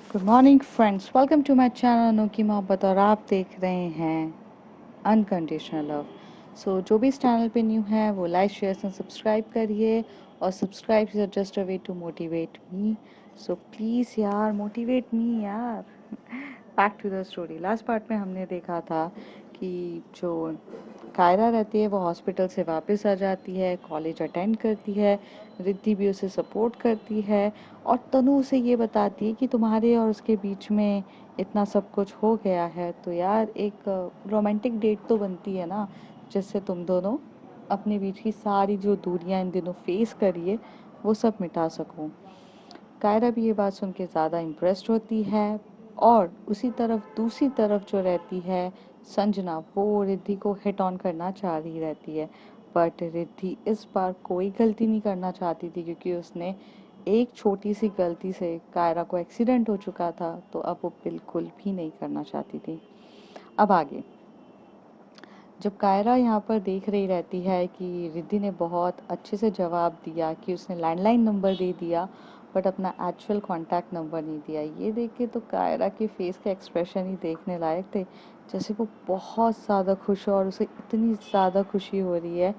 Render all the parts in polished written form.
Good morning friends, welcome to my channel अनोखी मोहब्बत और आप देख रहे हैं अनकंडीशनल लव। जो भी इस चैनल पे न्यू है वो लाइक शेयर एंड सब्सक्राइब करिए। और subscribe is just a way to motivate me. So please यार, मोटिवेट मी यार। Back to the story. Last part में हमने देखा था कि जो कायरा रहती है वो हॉस्पिटल से वापस आ जाती है, कॉलेज अटेंड करती है, रिद्धि भी उसे सपोर्ट करती है और तनु उसे ये बताती है कि तुम्हारे और उसके बीच में इतना सब कुछ हो गया है तो यार एक रोमांटिक डेट तो बनती है ना, जिससे तुम दोनों अपने बीच की सारी जो दूरियां इन दिनों फेस करिए वो सब मिटा सको। कायरा भी ये बात सुन के ज़्यादा इम्प्रेस्ड होती है और उसी तरफ दूसरी तरफ जो रहती है संजना, वो रिद्धि को हिट ऑन करना चाह रही रहती है। बट रिद्धि इस बार कोई गलती नहीं करना चाहती थी, क्योंकि उसने एक छोटी सी गलती से कायरा को एक्सीडेंट हो चुका था, तो अब वो बिल्कुल भी नहीं करना चाहती थी। अब आगे, जब कायरा यहाँ पर देख रही रहती है कि रिद्धि ने बहुत अच्छे से जवाब दिया कि उसने लैंडलाइन नंबर दे दिया बट अपना एक्चुअल कॉन्टैक्ट नंबर नहीं दिया, ये देख के तो कायरा के फेस के एक्सप्रेशन ही देखने लायक थे। जैसे वो बहुत ज़्यादा खुश हो और उसे इतनी ज़्यादा खुशी हो रही है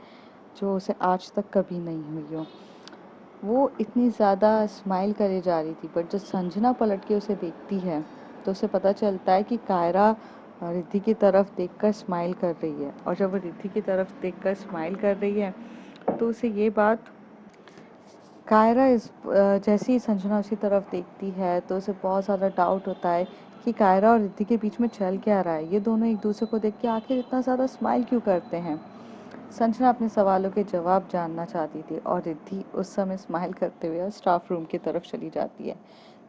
जो उसे आज तक कभी नहीं हुई हो। वो इतनी ज़्यादा स्माइल करे जा रही थी, बट जब संजना पलट के उसे देखती है तो उसे पता चलता है कि कायरा रिद्धि की तरफ देखकर स्माइल कर रही है। और जब वो रिद्धि की तरफ देखकर स्माइल कर रही है तो उसे ये बात, कायरा जैसे ही संजना उसी तरफ देखती है तो उसे बहुत ज़्यादा डाउट होता है कि कायरा और रिद्धि के बीच में चल क्या रहा है। ये दोनों एक दूसरे को देख के आखिर इतना ज़्यादा स्माइल क्यों करते हैं। संजना अपने सवालों के जवाब जानना चाहती थी और रिद्धि उस समय स्माइल करते हुए स्टाफ रूम की तरफ चली जाती है।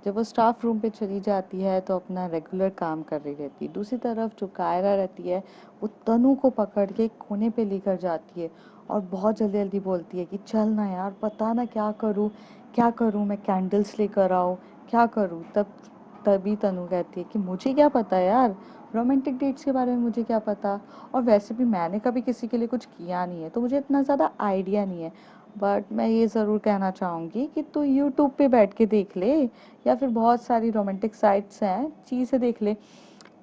जब वो स्टाफ रूम पे चली जाती है तो अपना रेगुलर काम कर रही रहती है। दूसरी तरफ जो कायरा रहती है वो तनु को पकड़ के कोने पे लेकर जाती है और बहुत जल्दी जल्दी बोलती है कि चल ना यार, पता ना क्या करूँ, मैं कैंडल्स लेकर आऊँ, क्या करूँ। तभी तनु कहती है कि मुझे क्या पता यार, रोमांटिक डेट्स के बारे में मुझे क्या पता। और वैसे भी मैंने कभी किसी के लिए कुछ किया नहीं है तो मुझे इतना ज़्यादा आइडिया नहीं है। बट मैं ये ज़रूर कहना चाहूँगी कि तू यूट्यूब पे बैठ के देख ले, या फिर बहुत सारी रोमांटिक साइट्स हैं, चीज़ें देख ले।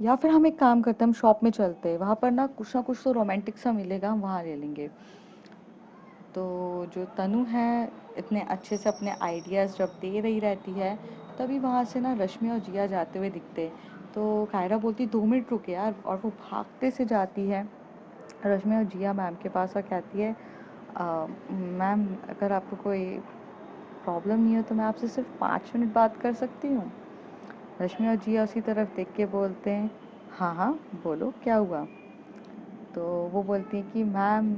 या फिर हम एक काम करते हैं, हम शॉप में चलते हैं, वहाँ पर ना कुछ तो रोमांटिक सा मिलेगा, हम वहाँ ले लेंगे। तो जो तनु है इतने अच्छे से अपने आइडियाज़ जब दे रही रहती है, तभी वहाँ से ना रश्मि और जिया जाते हुए दिखते। तो कायरा बोलती 2 मिनट रुक यार, और वो भागते से जाती है रश्मि और जिया मैम के पास और कहती है, मैम अगर आपको कोई प्रॉब्लम नहीं हो तो मैं आपसे सिर्फ 5 मिनट बात कर सकती हूँ। रश्मि और जिया उसी तरफ देख के बोलते हैं, हाँ हाँ बोलो क्या हुआ। तो वो बोलती है कि ma'am,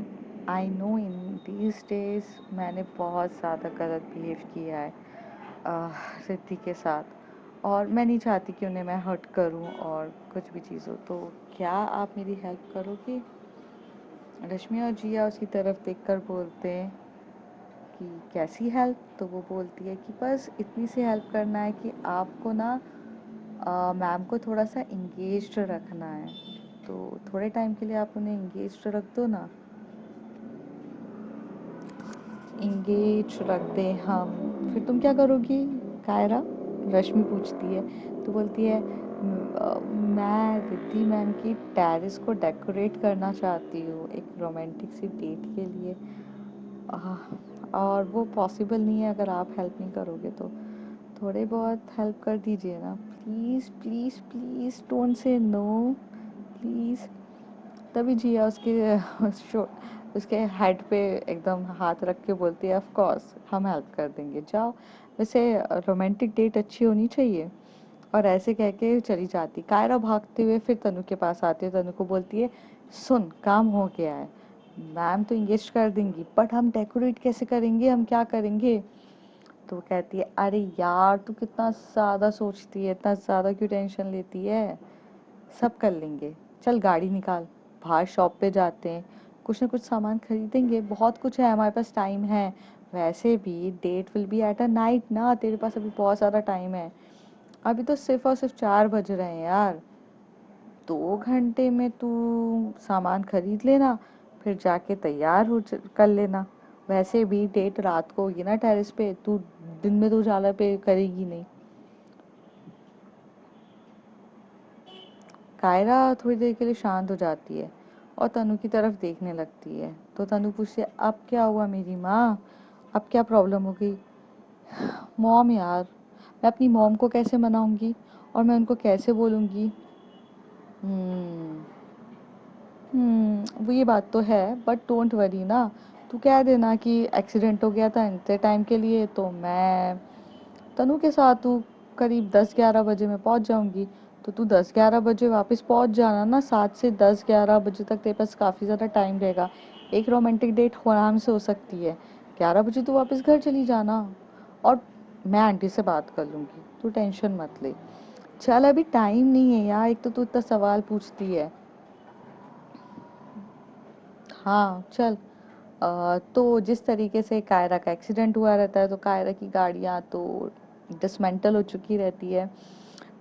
I know in these days मैंने बहुत ज़्यादा गलत बिहेव किया है रिद्धि के साथ, और मैं नहीं चाहती कि उन्हें मैं हर्ट करूं और कुछ भी चीज़ हो, तो क्या आप मेरी हेल्प करोगे। रश्मि और जिया उसकी तरफ देखकर बोलते हैं कि कैसी हेल्प। तो वो बोलती है कि बस इतनी सी हेल्प करना है कि आपको ना मैम को थोड़ा सा इंगेज्ड रखना है, तो थोड़े टाइम के लिए आप उन्हें इंगेज्ड रख दो ना। इंगेज रख दे हम, फिर तुम क्या करोगी कायरा, रश्मि पूछती है। तो बोलती है, मैं रिद्धि मैम की टेरेस को डेकोरेट करना चाहती हूँ एक रोमांटिक सी डेट के लिए। आह, और वो पॉसिबल नहीं है अगर आप हेल्प नहीं करोगे तो थोड़े बहुत हेल्प कर दीजिए ना, please please please, don't say no, please. तभी जिया उसके हेड पे एकदम हाथ रख के बोलती है, ऑफ कोर्स हम हेल्प कर देंगे, जाओ। वैसे रोमांटिक डेट अच्छी होनी चाहिए। और ऐसे कह के चली जाती। कायरा भागते हुए फिर तनु के पास आती है, तनु को बोलती है, सुन काम हो गया है, मैम तो इंगेज कर देंगी बट हम डेकोरेट कैसे करेंगे, हम क्या करेंगे। तो वो कहती है, अरे यार तू कितना ज़्यादा सोचती है, इतना ज़्यादा क्यों टेंशन लेती है, सब कर लेंगे। चल गाड़ी निकाल, बाहर शॉप पे जाते हैं, कुछ ना कुछ सामान खरीदेंगे, बहुत कुछ है हमारे पास, टाइम है। वैसे भी date will be at a night ना, तेरे पास अभी बहुत ज़्यादा टाइम है। अभी तो सिर्फ और सिर्फ 4 बज रहे हैं यार, 2 घंटे में तू सामान खरीद लेना, फिर जाके तैयार कर लेना। वैसे भी डेट रात को होगी ना टेरेस पे, तू दिन में तो उजाला पे करेगी नहीं। कायरा थोड़ी देर के लिए शांत हो जाती है और तनु की तरफ देखने लगती है। तो तनु पूछती है, अब क्या हुआ मेरी माँ, अब क्या प्रॉब्लम हो गई? मॉम यार, मैं अपनी मॉम को कैसे मनाऊंगी और मैं उनको कैसे बोलूंगी? हम्म वो ये बात तो है, बट डोंट वरी ना। तू कह देना कि एक्सीडेंट हो गया था इतने टाइम के लिए, तो मैं तनु के साथ हूँ, करीब 10-11 बजे मैं पहुँच जाऊँगी। तो तू 10-11 बजे वापस पहुँच जाना ना, 7 से 10-11 बजे तक तेरे पास काफ़ी ज़्यादा टाइम रहेगा। एक रोमांटिक डेट आराम से हो सकती है। 11 बजे तू वापस घर चली जाना, और मैं आंटी से बात कर लूँगी, तू टेंशन मत ले। चल अभी टाइम नहीं है यार, एक तो तू इतना सवाल पूछती है। हाँ चल। तो जिस तरीके से कायरा का एक्सीडेंट हुआ रहता है, तो कायरा की गाड़ियाँ तो डिसमेंटल हो चुकी रहती है,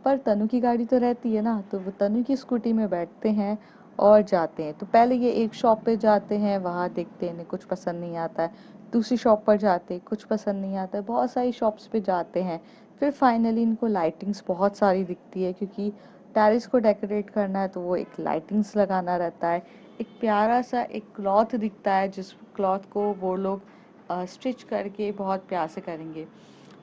पर तनु की गाड़ी तो रहती है ना। तो वो तनु की स्कूटी में बैठते हैं और जाते हैं। तो पहले ये एक शॉप पे जाते हैं, वहाँ देखते हैं इन्हें कुछ पसंद नहीं आता है। दूसरी शॉप पर जाते हैं, कुछ पसंद नहीं आता है। बहुत सारी शॉप्स पे जाते हैं। फिर फाइनली इनको लाइटिंग्स बहुत सारी दिखती है, क्योंकि टेरेस को डेकोरेट करना है तो वो एक लाइटिंग्स लगाना रहता है। एक प्यारा सा एक क्लॉथ दिखता है, जिस क्लॉथ को वो लोग स्टिच करके बहुत प्यार से करेंगे।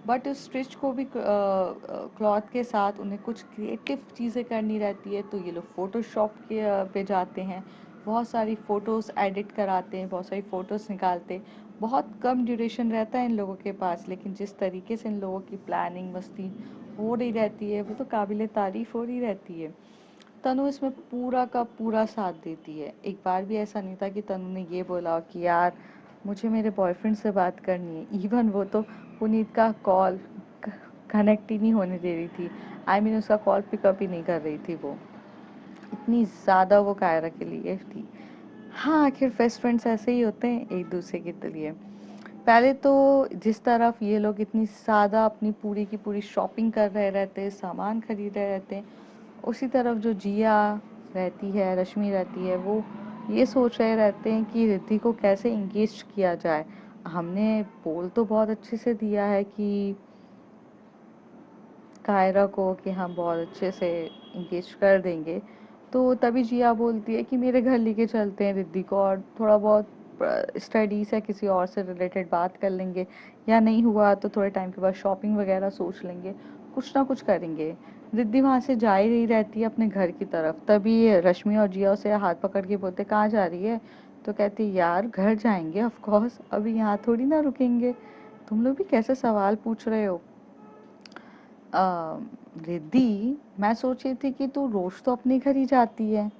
बट उस स्टिच को भी क्लॉथ के साथ उन्हें कुछ क्रिएटिव चीज़ें करनी रहती है। तो ये लोग फ़ोटोशॉप के पे जाते हैं, बहुत सारी फ़ोटोज़ एडिट कराते हैं, बहुत सारी फ़ोटोज़ निकालते हैं। बहुत कम ड्यूरेशन रहता है इन लोगों के पास, लेकिन जिस तरीके से इन लोगों की प्लानिंग मस्ती हो रही रहती है, वो तो काबिले तारीफ़ हो रही रहती है। तनु इसमें पूरा का पूरा साथ देती है। एक बार भी ऐसा नहीं था कि तनु ने ये बोला कि यार मुझे मेरे बॉयफ्रेंड से बात करनी है। इवन वो तो पुनीत का कॉल कनेक्ट ही नहीं होने दे रही थी। आई मीन उसका कॉल पिकअप ही नहीं कर रही थी वो, इतनी ज़्यादा वो कायरा के लिए थी। हाँ, आखिर बेस्ट फ्रेंड्स ऐसे ही होते हैं एक दूसरे के लिए। पहले तो जिस तरफ ये लोग इतनी ज़्यादा अपनी पूरी की पूरी शॉपिंग कर रहे रहते हैं, सामान खरीद रहे रहते हैं, उसी तरफ जो जिया रहती है, रश्मि रहती है, वो ये सोच रहे रहते हैं कि रिद्धि को कैसे इंगेज किया जाए। हमने बोल तो बहुत अच्छे से दिया है कि कायरा को कि हम बहुत अच्छे से इंगेज कर देंगे। तो तभी जिया बोलती है कि मेरे घर लेके चलते हैं रिद्धि को, और थोड़ा बहुत स्टडीज या किसी और से रिलेटेड बात कर लेंगे, या नहीं हुआ तो थोड़े टाइम के बाद शॉपिंग वगैरह सोच लेंगे, कुछ ना कुछ करेंगे। रिद्धि वहाँ से जा ही रही रहती है अपने घर की तरफ, तभी रश्मि और जिया उसे हाथ पकड़ के बोलते कहाँ जा रही है? तो कहती यार घर जाएंगे ऑफ कोर्स, अभी यहाँ थोड़ी ना रुकेंगे। तुम लोग भी कैसे सवाल पूछ रहे हो? अ, रिद्धि, मैं सोच रही थी कि तू रोज तो अपने घर ही जाती है,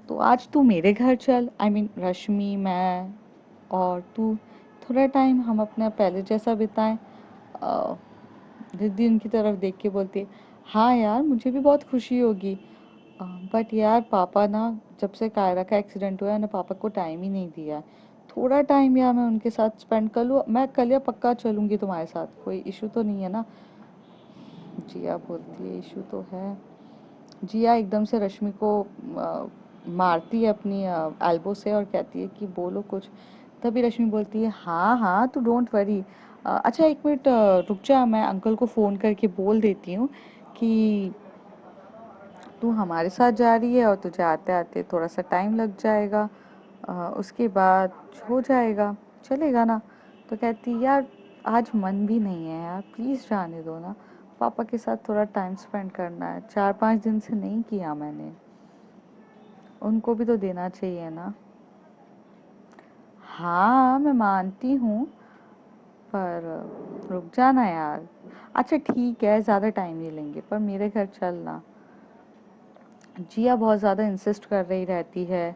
तो आज तू मेरे घर चल। आई मीन रश्मि, मैं और तू, थोड़ा टाइम हम अपना पहले जैसा बिताएं। अ, रिद्धि उनकी तरफ देख के बोलती है, हाँ यार मुझे भी बहुत खुशी होगी, बट यार पापा ना, जब से कायरा का एक्सीडेंट हुआ है ना, पापा को टाइम ही नहीं दिया है। थोड़ा टाइम यार मैं उनके साथ स्पेंड कर लूँ, मैं कल या पक्का चलूँगी तुम्हारे साथ, कोई इशू तो नहीं है ना? जिया बोलती है इशू तो है। जिया एकदम से रश्मि को मारती है अपनी एल्बो से और कहती है कि बोलो कुछ। तभी रश्मि बोलती है, हाँ हाँ तू डोंट वरी। अच्छा एक मिनट रुक जा, मैं अंकल को फ़ोन करके बोल देती हूँ कि तू हमारे साथ जा रही है और तुझे आते आते थोड़ा सा टाइम लग जाएगा, उसके बाद हो जाएगा, चलेगा ना? तो कहती यार आज मन भी नहीं है यार, प्लीज़ जाने दो ना, पापा के साथ थोड़ा टाइम स्पेंड करना है, 4-5 दिन से नहीं किया मैंने, उनको भी तो देना चाहिए ना। हाँ मैं मानती हूँ, पर रुक जाना यार। अच्छा ठीक है, ज़्यादा टाइम नहीं लेंगे, पर मेरे घर चलना। जिया बहुत ज़्यादा इंसिस्ट कर रही रहती है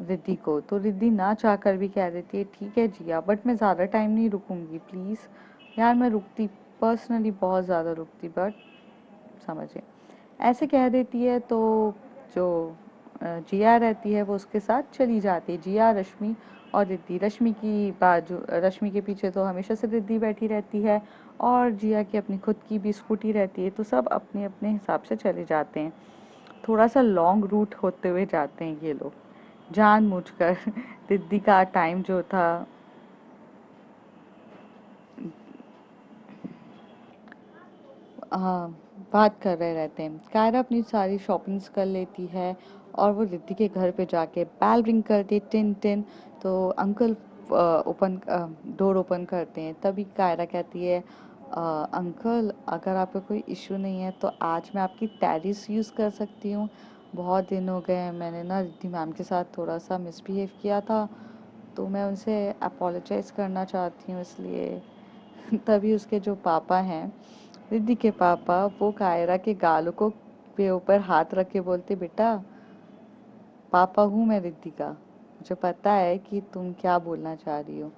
रिद्धि को, तो रिद्धि ना चाहकर भी कह देती है ठीक है जिया, बट मैं ज़्यादा टाइम नहीं रुकूंगी प्लीज़। यार मैं रुकती, पर्सनली बहुत ज़्यादा रुकती, बट समझे, ऐसे कह देती है। तो जो जिया रहती है वो उसके साथ चली जाती है, जिया, रश्मि और रिद्धि। रश्मि की बाजू, रश्मि के पीछे तो हमेशा से रिद्धि बैठी रहती है, और जिया की अपनी खुद की भी स्कूटी रहती है, तो सब अपने अपने हिसाब से चले जाते हैं। थोड़ा सा लॉन्ग रूट होते हुए जाते हैं ये लोग, जानबूझकर। रिद्धि का टाइम जो था, हाँ, बात कर रहे रहते हैं। कायरा अपनी सारी शॉपिंग्स कर लेती है और वो रिद्धि के घर पे जाके बेल रिंग करती है, टिन टिन। तो अंकल ओपन डोर ओपन करते हैं। तभी कायरा कहती है, अंकल अगर आपका कोई इशू नहीं है तो आज मैं आपकी टेरिस यूज़ कर सकती हूँ। बहुत दिन हो गए हैं, मैंने ना रिद्धि मैम के साथ थोड़ा सा मिसबिहेव किया था, तो मैं उनसे अपोलोजाइज़ करना चाहती हूँ, इसलिए तभी उसके जो पापा हैं, रिद्धि के पापा, वो कायरा के गालों को पे ऊपर हाथ रख के बोलते, बेटा पापा हूँ मैं रिद्धि का, मुझे पता है कि तुम क्या बोलना चाह रही हो।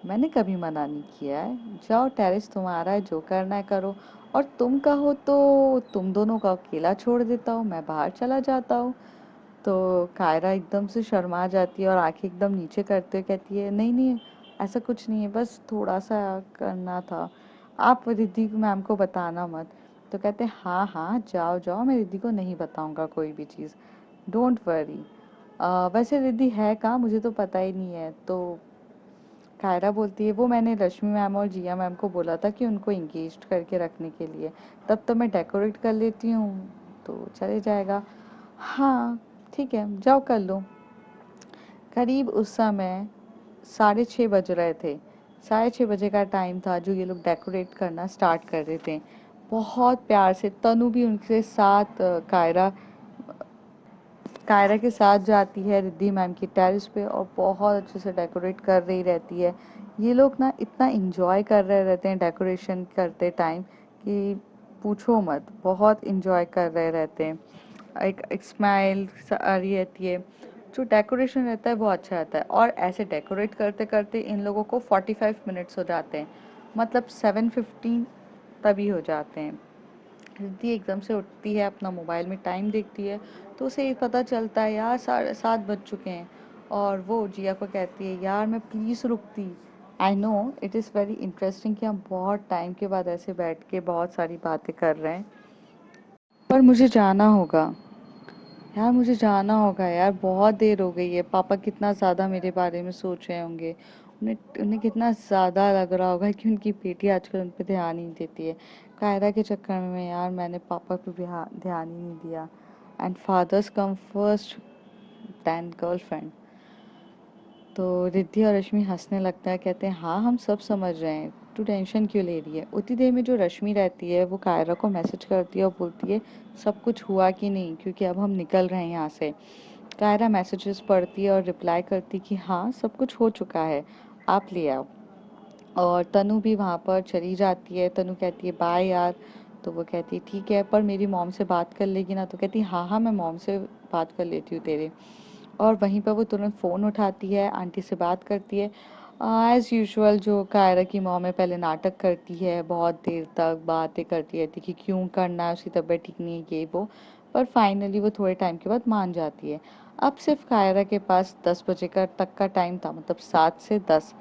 मैंने कभी मना नहीं किया है, जाओ टेरेस तुम्हारा है, जो करना है करो। और तुम कहो तो तुम दोनों को अकेला छोड़ देता हूँ, मैं बाहर चला जाता हूँ। तो कायरा एकदम से शर्मा जाती है और आंखें एकदम नीचे करते हुए कहती है, नहीं नहीं, ऐसा कुछ नहीं है, बस थोड़ा सा करना था, आप रिद्धि मैम को बताना मत। तो कहते हैं, हाँ हाँ जाओ जाओ, मैं रिद्धि को नहीं बताऊंगा कोई भी चीज़, डोंट वरी। वैसे रिद्धि है कहाँ, मुझे तो पता ही नहीं है। तो कायरा बोलती है, वो मैंने रश्मि मैम और जिया मैम को बोला था कि उनको इंगेज्ड करके रखने के लिए, तब तो मैं डेकोरेट कर लेती हूँ, तो चले जाएगा। हाँ ठीक है, जाओ कर लो। करीब उस समय 6:30 बज रहे थे। 6:30 बजे का टाइम था जो ये लोग डेकोरेट करना स्टार्ट कर रहे थे। बहुत प्यार से तनु भी उनके साथ कायरा के साथ जाती है रिद्धि मैम की टेरिस पे और बहुत अच्छे से डेकोरेट कर रही रहती है। ये लोग ना इतना इंजॉय कर रहे रहते हैं डेकोरेशन करते टाइम कि पूछो मत, बहुत इंजॉय कर रहे रहते हैं। एक स्माइल आ रही रहती है। जो डेकोरेशन रहता है वो अच्छा रहता है, और ऐसे डेकोरेट करते करते इन लोगों को 45 मिनट्स हो जाते हैं, मतलब 7:15 तभी हो जाते हैं। रिद्धि एकदम से उठती है, अपना मोबाइल में टाइम देखती है, तो उसे ये पता चलता है यार 7:30 बज चुके हैं। और वो जिया को कहती है, यार मैं प्लीज़ रुकती। I know it is very interesting कि हम बहुत टाइम के बाद ऐसे बैठ के बहुत सारी बातें कर रहे हैं, पर मुझे जाना होगा। यार मुझे जाना होगा यार, बहुत देर हो गई है, पापा कितना ज़्यादा मेरे बारे में सोच रहे होंगे। उन्हें उन्हें कितना ज़्यादा लग रहा होगा कि उनकी बेटी आजकल उन पे ध्यान ही नहीं देती है। कायरा के चक्कर में यार मैंने पापा पे भी ध्यान ही नहीं दिया। And fathers come first then girlfriend. तो रिद्धि और रश्मि हंसने लगता है, कहते हैं, हाँ हम सब समझ रहे हैं, तू टेंशन क्यों ले रही है। उतनी देर में जो रश्मि रहती है वो कायरा को मैसेज करती है और बोलती है, सब कुछ हुआ कि नहीं, क्योंकि अब हम निकल रहे हैं यहाँ से। कायरा मैसेजेस पढ़ती है और रिप्लाई करती कि हाँ सब कुछ हो चुका है, आप ले आओ। और तनु भी वहाँ पर चली जाती है। तनु कहती है, बाय यार। तो वो कहती है, ठीक है, पर मेरी मॉम से बात कर लेगी ना। तो कहती है, हाँ हाँ मैं मॉम से बात कर लेती हूँ तेरे। और वहीं पर वो तुरंत फ़ोन उठाती है, आंटी से बात करती है। एज़ यूजुअल जो कायरा की मॉम है, पहले नाटक करती है, बहुत देर तक बातें करती रहती कि क्यों करना है, उसकी तबीयत ठीक नहीं है, ये वो। पर फाइनली वो थोड़े टाइम के बाद मान जाती है। अब सिर्फ कायरा के पास 10 बजे का तक का टाइम था, मतलब 7 से 10,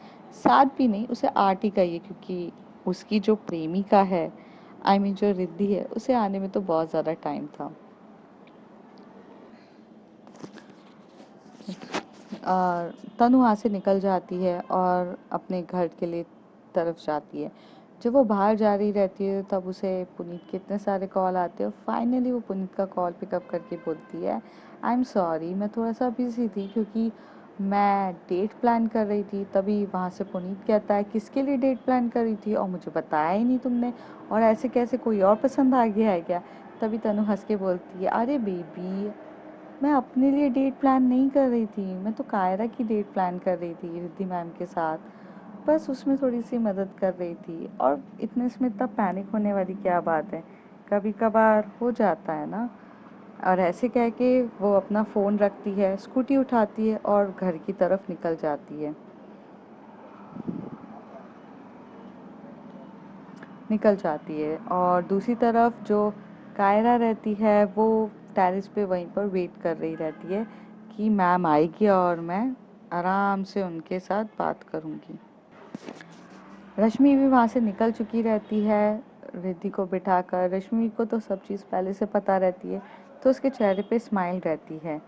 7 भी नहीं, उसे 8 ही चाहिए, क्योंकि उसकी जो प्रेमिका है, आई मीन जो रिद्धि है, उसे आने में तो बहुत ज़्यादा टाइम था। तनु वहाँ से निकल जाती है और अपने घर के लिए तरफ जाती है। जब वो बाहर जा रही रहती है तब उसे पुनीत के इतने सारे कॉल आते हैं, और फाइनली वो पुनीत का कॉल पिकअप करके बोलती है, आई एम सॉरी मैं थोड़ा सा बिजी थी, क्योंकि मैं डेट प्लान कर रही थी। तभी वहाँ से पुनीत कहता है, किसके लिए डेट प्लान कर रही थी और मुझे बताया ही नहीं तुमने, और ऐसे कैसे, कोई और पसंद आ गया है क्या। तभी तनु हंस के बोलती है, अरे बेबी मैं अपने लिए डेट प्लान नहीं कर रही थी, मैं तो कायरा की डेट प्लान कर रही थी रिद्धि मैम के साथ, बस उसमें थोड़ी सी मदद कर रही थी, और इतने इसमें इतना पैनिक होने वाली क्या बात है, कभी कभार हो जाता है ना। और ऐसे कह के वो अपना फ़ोन रखती है, स्कूटी उठाती है और घर की तरफ निकल जाती है। और दूसरी तरफ जो कायरा रहती है वो टेरेस पे वहीं पर वेट कर रही रहती है कि मैम आएगी और मैं आराम से उनके साथ बात करूंगी। रश्मि भी वहाँ से निकल चुकी रहती है रिद्धि को बिठाकर। रश्मि को तो सब चीज़ पहले से पता रहती है, तो उसके चेहरे पे स्माइल रहती है।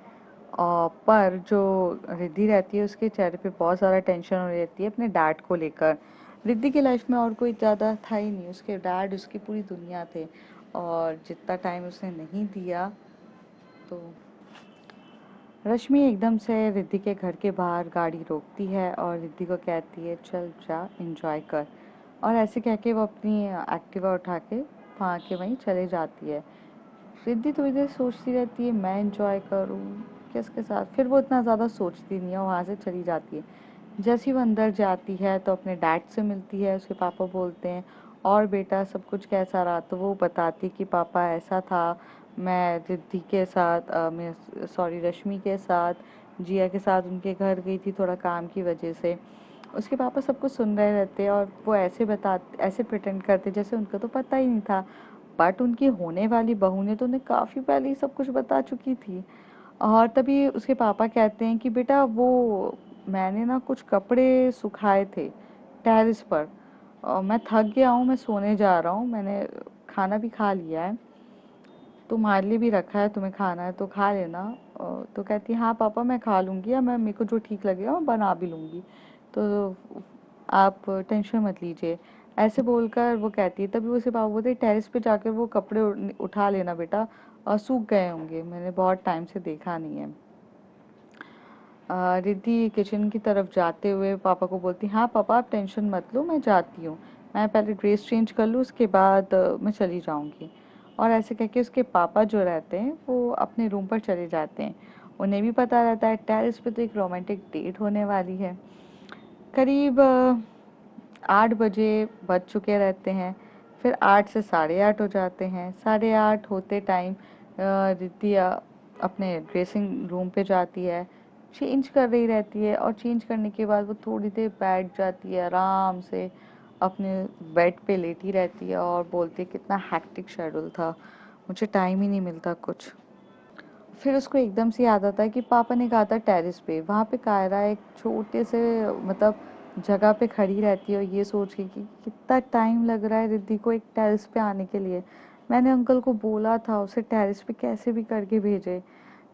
और पर जो रिद्धि रहती है उसके चेहरे पे बहुत ज़्यादा टेंशन हो रहती है अपने डैड को लेकर। रिद्धि की लाइफ में और कोई ज़्यादा था ही नहीं, उसके डैड उसकी पूरी दुनिया थे, और जितना टाइम उसने नहीं दिया। तो रश्मि एकदम से रिद्धि के घर के बाहर गाड़ी रोकती है और रिद्धि को कहती है चल जा एंजॉय कर, और ऐसे कह के वो अपनी एक्टिवा उठा के वहाँ के वहीं चले जाती है। रिद्धि थोड़ी देर सोचती रहती है मैं एंजॉय करूँ किसके साथ, फिर वो इतना ज़्यादा सोचती नहीं है, वहाँ से चली जाती है। जैसे ही वो अंदर जाती है तो अपने डैड से मिलती है, उसके पापा बोलते हैं और बेटा सब कुछ कैसा रहा, तो वो बताती कि पापा ऐसा था, मैं रिद्धि के साथ मैं सॉरी रश्मि के साथ जिया के साथ उनके घर गई थी थोड़ा काम की वजह से। उसके पापा सब कुछ सुन रहे रहते और वो ऐसे प्रिटेंड करते जैसे उनको तो पता ही नहीं था, बट उनकी होने वाली बहू ने तो उन्हें काफ़ी पहले ही सब कुछ बता चुकी थी। और तभी उसके पापा कहते हैं कि बेटा वो मैंने ना कुछ कपड़े सुखाए थे टेरेस पर, और मैं थक गया हूँ, मैं सोने जा रहा हूँ, मैंने खाना भी खा लिया है, तुम्हारे लिए भी रखा है, तुम्हें खाना है तो खा लेना। तो कहती है हाँ पापा मैं खा लूँगी, या मैं मेरे को जो ठीक लगेगा मैं बना भी लूँगी, तो आप टेंशन मत लीजिए। ऐसे बोलकर वो कहती है, तभी उसे पापा बोलते टेरेस पे जाकर वो कपड़े उठा लेना बेटा, और सूख गए होंगे, मैंने बहुत टाइम से देखा नहीं है। रिद्धि किचन की तरफ जाते हुए पापा को बोलती हाँ पापा आप टेंशन मत लो, मैं जाती हूँ, मैं पहले ड्रेस चेंज कर लूँ उसके बाद मैं चली जाऊँगी। और ऐसे कह के उसके पापा जो रहते हैं वो अपने रूम पर चले जाते हैं। उन्हें भी पता रहता है टेरेस पे तो एक रोमांटिक डेट होने वाली है। करीब 8 बजे बज चुके रहते हैं, फिर 8 से 8:30 हो जाते हैं। 8:30 होते टाइम रिद्धि अपने ड्रेसिंग रूम पे जाती है, चेंज कर रही रहती है, और चेंज करने के बाद वो थोड़ी देर बैठ जाती है आराम से अपने बेड पे लेटी रहती है और बोलती है कितना हैक्टिक शेड्यूल था, मुझे टाइम ही नहीं मिलता कुछ। फिर उसको एकदम से याद आता है कि पापा ने कहा था टेरेस पे, वहाँ पे कायरा एक छोटे से मतलब जगह पे खड़ी रहती है और ये सोच के कि कितना टाइम लग रहा है रिद्धि को एक टेरेस पे आने के लिए, मैंने अंकल को बोला था उसे टेरेस पे कैसे भी करके भेजे।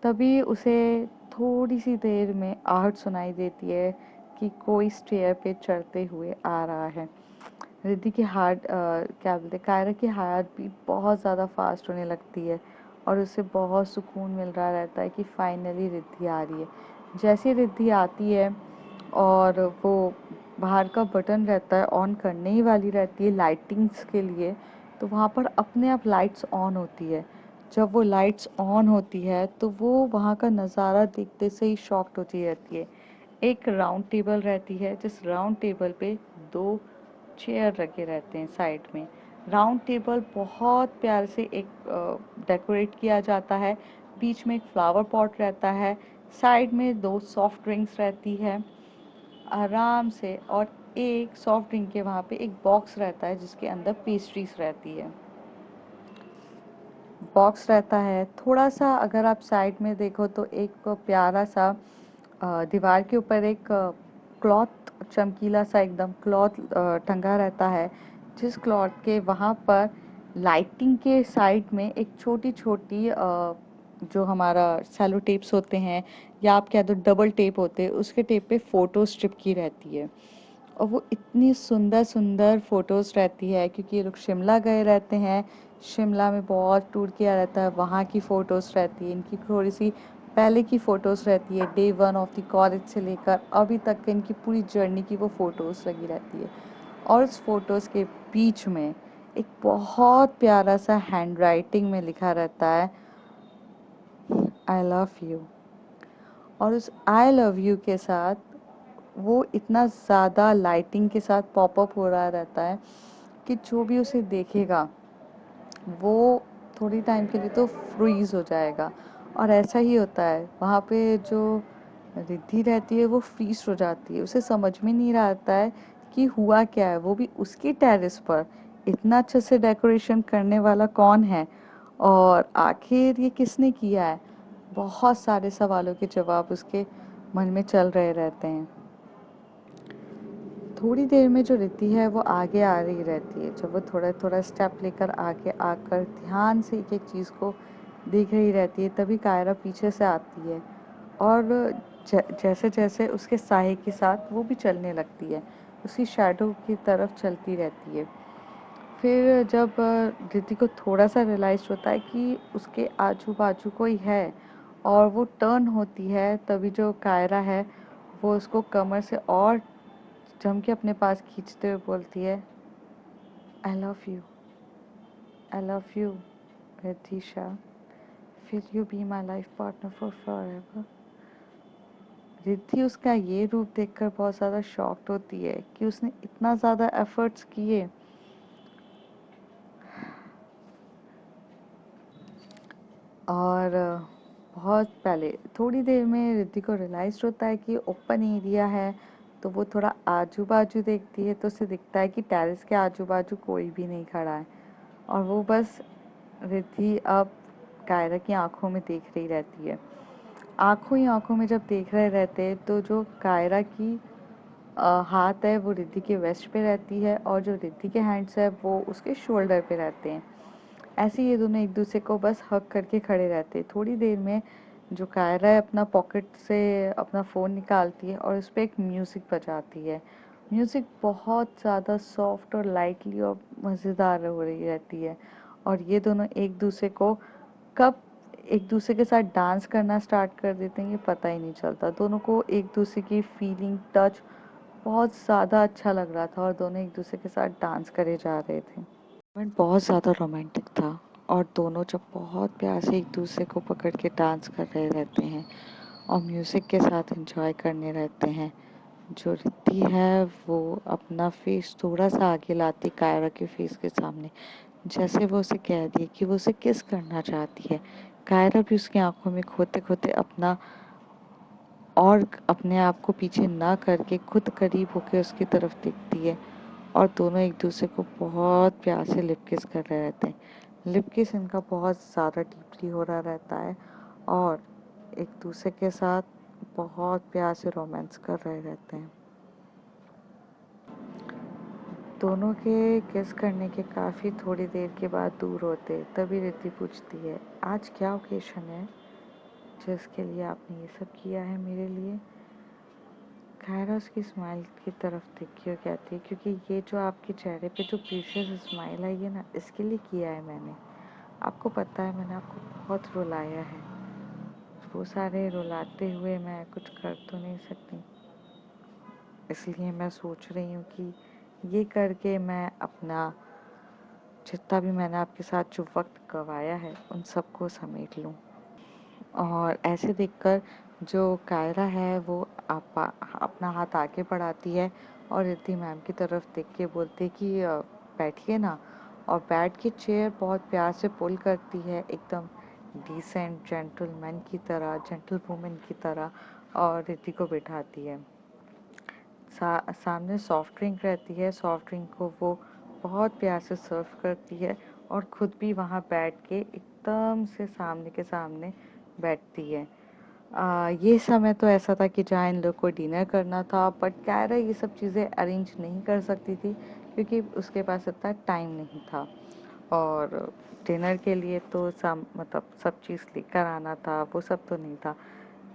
तभी उसे थोड़ी सी देर में आहट सुनाई देती है कि कोई स्टेयर पे चढ़ते हुए आ रहा है। रिद्धि की क्या बोलते कायरा की हार्ट बीट बहुत ज़्यादा फास्ट होने लगती है, और उसे बहुत सुकून मिल रहा रहता है कि फाइनली रिद्धि आ रही है। जैसे रिद्धि आती है और वो बाहर का बटन रहता है ऑन करने ही वाली रहती है लाइटिंग्स के लिए, तो वहाँ पर अपने आप लाइट्स ऑन होती है। जब वो लाइट्स ऑन होती है तो वो वहाँ का नज़ारा देखते से ही शॉक्ड होती रहती है। एक राउंड टेबल रहती है जिस राउंड टेबल पे 2 चेयर रखे रहते हैं साइड में। राउंड टेबल बहुत प्यार से एक डेकोरेट किया जाता है, बीच में एक फ्लावर पॉट रहता है, साइड में 2 सॉफ्ट ड्रिंक्स रहती है आराम से, और एक सॉफ्ट ड्रिंक के वहाँ पे एक बॉक्स रहता है जिसके अंदर पेस्ट्रीज रहती है। बॉक्स रहता है थोड़ा सा, अगर आप साइड में देखो तो एक प्यारा सा दीवार के ऊपर एक क्लॉथ, चमकीला सा एकदम क्लॉथ टंगा रहता है, जिस क्लॉथ के वहाँ पर लाइटिंग के साइड में एक छोटी छोटी जो हमारा सेलो टेप्स होते हैं, या आप कह दो डबल टेप होते हैं, उसके टेप पे फ़ोटोज़ चिपकी रहती है। और वो इतनी सुंदर सुंदर फ़ोटोज़ रहती है क्योंकि ये लोग शिमला गए रहते हैं, शिमला में बहुत टूर किया रहता है, वहाँ की फ़ोटोज़ रहती है, इनकी थोड़ी सी पहले की फ़ोटोज़ रहती है, day one of the college से लेकर अभी तक की इनकी पूरी जर्नी की वो फ़ोटोज़ लगी रहती है। और उस फ़ोटोज़ के बीच में एक बहुत प्यारा सा हैंड राइटिंग में लिखा रहता है आई लव यू। और उस आई लव यू के साथ वो इतना ज़्यादा लाइटिंग के साथ पॉपअप हो रहा रहता है कि जो भी उसे देखेगा वो थोड़ी टाइम के लिए तो फ्रीज हो जाएगा। और ऐसा ही होता है, वहाँ पे जो रिद्धि रहती है वो फ्रीज हो जाती है, उसे समझ में नहीं आता है कि हुआ क्या है, वो भी उसकी टेरेस पर इतना अच्छे से डेकोरेशन करने वाला कौन है, और आखिर ये किसने किया है। बहुत सारे सवालों के जवाब उसके मन में चल रहे रहते हैं। थोड़ी देर में जो रिद्धि है वो आगे आ रही रहती है, जब वो थोड़ा थोड़ा स्टेप लेकर आगे आकर ध्यान से एक एक चीज़ को देख रही रहती है, तभी कायरा पीछे से आती है और जैसे जैसे उसके साय के साथ वो भी चलने लगती है। उसी शैडो की तरफ चलती रहती है। फिर जब रिद्धि को थोड़ा सा रियलाइज होता है कि उसके आजू बाजू कोई है और वो टर्न होती है, तभी जो कायरा है वो उसको कमर से और जम के अपने पास खींचते हुए बोलती है, I love you, I love you Riddhisha, फिर you be my life partner for forever. Riddhi उसका ये रूप देखकर बहुत ज़्यादा शॉक्ड होती है कि उसने इतना ज़्यादा एफर्ट्स किए और बहुत पहले थोड़ी देर में रिद्धि को रियलाइज होता है कि ओपन एरिया है, तो वो थोड़ा आजू बाजू देखती है तो उसे दिखता है कि टेरेस के आजू बाजू कोई भी नहीं खड़ा है और वो बस रिद्धि अब कायरा की आंखों में देख रही रहती है। आंखों ही आंखों में जब देख रहे रहते हैं तो जो कायरा की हाथ है वो रिद्धि के वेस्ट पे रहती है और जो रिद्धि के हैंड्स है वो उसके शोल्डर पे रहते हैं। ऐसे ये दोनों एक दूसरे को बस हग करके खड़े रहते हैं। थोड़ी देर में जो कायरा है अपना पॉकेट से अपना फ़ोन निकालती है और उस पर एक म्यूज़िक बजाती है। म्यूज़िक बहुत ज़्यादा सॉफ्ट और लाइटली और मज़ेदार हो रही रहती है और ये दोनों एक दूसरे को कब एक दूसरे के साथ डांस करना स्टार्ट कर देते हैं ये पता ही नहीं चलता। दोनों को एक दूसरे की फीलिंग टच बहुत ज़्यादा अच्छा लग रहा था और दोनों एक दूसरे के साथ डांस करे जा रहे थे। मोमेंट बहुत ज़्यादा रोमांटिक था और दोनों जब बहुत प्यार से एक दूसरे को पकड़ के डांस कर रहे रहते हैं और म्यूज़िक के साथ एंजॉय करने रहते हैं। जो रिद्धि है वो अपना फेस थोड़ा सा आगे लाती कायरा के फेस के सामने, जैसे वो उसे कह रही है कि वो उसे किस करना चाहती है। कायरा भी उसकी आंखों में खोते खोते अपना और अपने आप को पीछे ना करके खुद करीब होकर उसकी तरफ देखती है और दोनों एक दूसरे को बहुत प्यार से लिप किस कर रहे रहते हैं। लिप किस इनका बहुत ज़्यादा डीपली हो रहा रहता है और एक दूसरे के साथ बहुत प्यार से रोमांस कर रहे रहते हैं। दोनों के किस करने के काफ़ी थोड़ी देर के बाद दूर होते तभी रिद्धि पूछती है, आज क्या ओकेशन है जिसके लिए आपने ये सब किया है मेरे लिए। कायरा उसकी स्माइल की तरफ देखी और कहती है, क्योंकि ये जो आपके चेहरे पे जो प्रीशियस स्माइल आई है ना, इसके लिए किया है मैंने। आपको पता है मैंने आपको बहुत रुलाया है, वो सारे रुलाते हुए मैं कुछ कर तो नहीं सकती, इसलिए मैं सोच रही हूँ कि ये करके मैं अपना जितना भी मैंने आपके साथ जो वक्त गवाया है उन सबको समेट लूँ। और ऐसे देखकर जो कायरा है वो अपना हाथ आगे बढ़ाती है और रिद्धि मैम की तरफ देख के बोलती है कि बैठिए ना, और बैठ के चेयर बहुत प्यार से पुल करती है एकदम डिसेंट जेंटलमैन की तरह, जेंटल वुमन की तरह, और रिद्धि को बिठाती है। सामने सॉफ्ट ड्रिंक रहती है, सॉफ्ट ड्रिंक को वो बहुत प्यार से सर्व करती है और खुद भी वहाँ बैठ के एकदम से सामने के सामने बैठती है। ये समय तो ऐसा था कि जहाँ इन लोग को डिनर करना था, बट कायरा ये सब चीज़ें अरेंज नहीं कर सकती थी क्योंकि उसके पास इतना टाइम नहीं था और डिनर के लिए तो मतलब सब चीज़ लेकर आना था, वो सब तो नहीं था।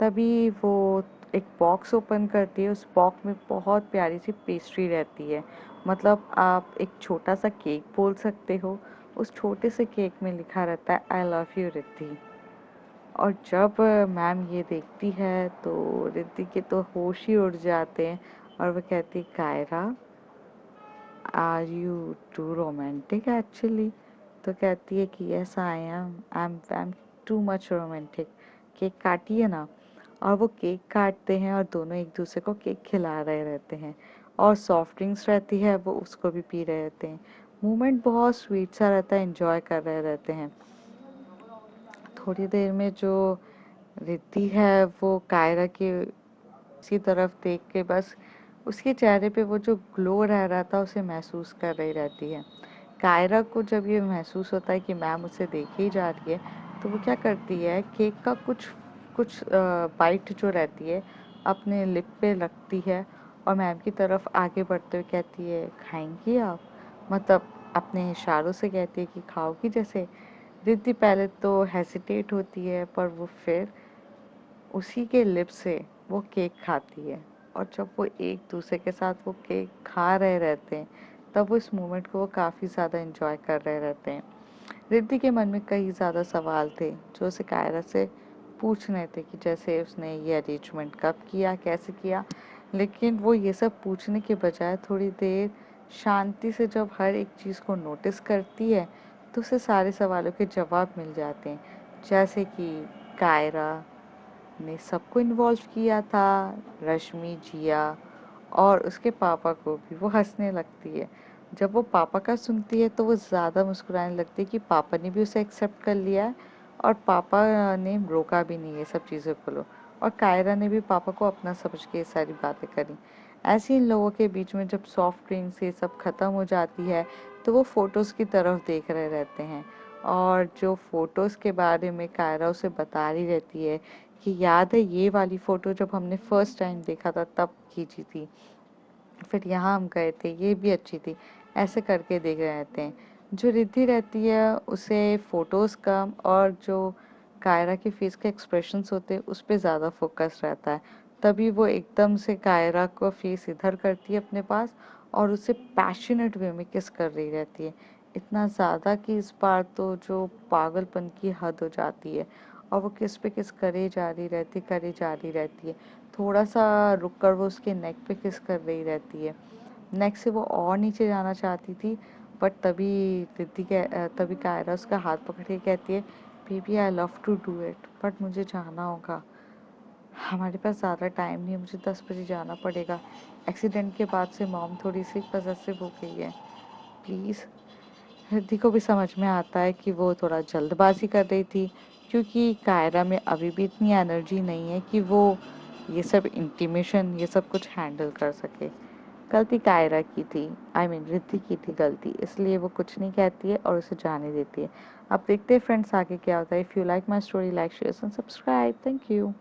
तभी वो एक बॉक्स ओपन करती है, उस बॉक्स में बहुत प्यारी सी पेस्ट्री रहती है, मतलब आप एक छोटा सा केक बोल सकते हो। उस छोटे से केक में लिखा रहता है, आई लव यू रिद्धि। और जब मैम ये देखती है तो रिद्धि के तो होश ही उड़ जाते हैं और वो कहती है, Kaira are you too romantic actually. तो कहती है कि yes I am too much romantic. Cake काटिए ना। और वो केक काटते हैं और दोनों एक दूसरे को केक खिला रहे रहते हैं और सॉफ्ट ड्रिंक्स रहती है वो उसको भी पी रहे रहते हैं। मोमेंट बहुत स्वीट सा रहता है, एंजॉय कर रहे रहते हैं। थोड़ी देर में जो रिद्धि है वो कायरा की उसी तरफ देख के बस उसके चेहरे पे वो जो ग्लो रह रहा था उसे महसूस कर रही रहती है। कायरा को जब ये महसूस होता है कि मैम उसे देख ही जा रही है तो वो क्या करती है, केक का कुछ कुछ बाइट जो रहती है अपने लिप पे रखती है और मैम की तरफ आगे बढ़ते हुए कहती है, खाएंगी आप, मतलब अपने इशारों से कहती है कि खाओगी जैसे। रिद्धि पहले तो हेसिटेट होती है पर वो फिर उसी के लिप से वो केक खाती है। और जब वो एक दूसरे के साथ वो केक खा रहे रहते हैं, तब वो इस मोमेंट को वो काफ़ी ज़्यादा एंजॉय कर रहे रहते हैं। रिद्धि के मन में कई ज़्यादा सवाल थे जो उसे कायरा से पूछने थे, कि जैसे उसने ये अरेंजमेंट कब किया, कैसे किया। लेकिन वो ये सब पूछने के बजाय थोड़ी देर शांति से जब हर एक चीज़ को नोटिस करती है, तो उसे सारे सवालों के जवाब मिल जाते हैं। जैसे कि कायरा ने सबको इन्वॉल्व किया था, रश्मि, जिया और उसके पापा को भी। वो हंसने लगती है। जब वो पापा का सुनती है तो वो ज़्यादा मुस्कुराने लगती है कि पापा ने भी उसे एक्सेप्ट कर लिया है और पापा ने रोका भी नहीं है सब चीज़ों को लो। और कायरा ने भी पापा को अपना समझ के ये सारी बातें करी। ऐसे इन लोगों के बीच में जब सॉफ्ट ड्रिंक से सब ख़त्म हो जाती है, तो वो फ़ोटोज़ की तरफ देख रहे रहते हैं। और जो फ़ोटोज़ के बारे में कायरा उसे बता रही रहती है कि याद है ये वाली फ़ोटो जब हमने फर्स्ट टाइम देखा था तब खींची थी, फिर यहाँ हम गए थे, ये भी अच्छी थी। ऐसे करके देख रहे रहते हैं। जो रिद्धि रहती है उसे फ़ोटोज़ कम और जो कायरा के फेस के एक्सप्रेशंस होते हैं उस पे ज़्यादा फोकस रहता है। तभी वो एकदम से कायरा को फेस इधर करती है अपने पास और उसे पैशनेट वे में किस कर रही रहती है। इतना ज़्यादा कि इस बार तो जो पागलपन की हद हो जाती है और वो किस पे किस करे जा रही रहती है। थोड़ा सा रुक कर वो उसके नेक पे किस कर रही रहती है। नेक से वो और नीचे जाना चाहती थी, बट तभी कायरा उसका हाथ पकड़ के कहती है, baby I love to do it, but मुझे जाना होगा, हमारे पास ज़्यादा टाइम नहीं है, मुझे 10 बजे जाना पड़ेगा। एक्सीडेंट के बाद से मॉम थोड़ी सी पजेसिव हो गई है, प्लीज़। रिद्धि को भी समझ में आता है कि वो थोड़ा जल्दबाजी कर रही थी, क्योंकि कायरा में अभी भी इतनी एनर्जी नहीं है कि वो ये सब इंटीमेशन ये सब कुछ हैंडल कर सके। गलती कायरा की थी, आई मीन रिद्धि की थी गलती, इसलिए वो कुछ नहीं कहती है और उसे जाने देती है। अब देखते हैं फ्रेंड्स आगे क्या होता है। If you like my story, like share and subscribe. Thank you.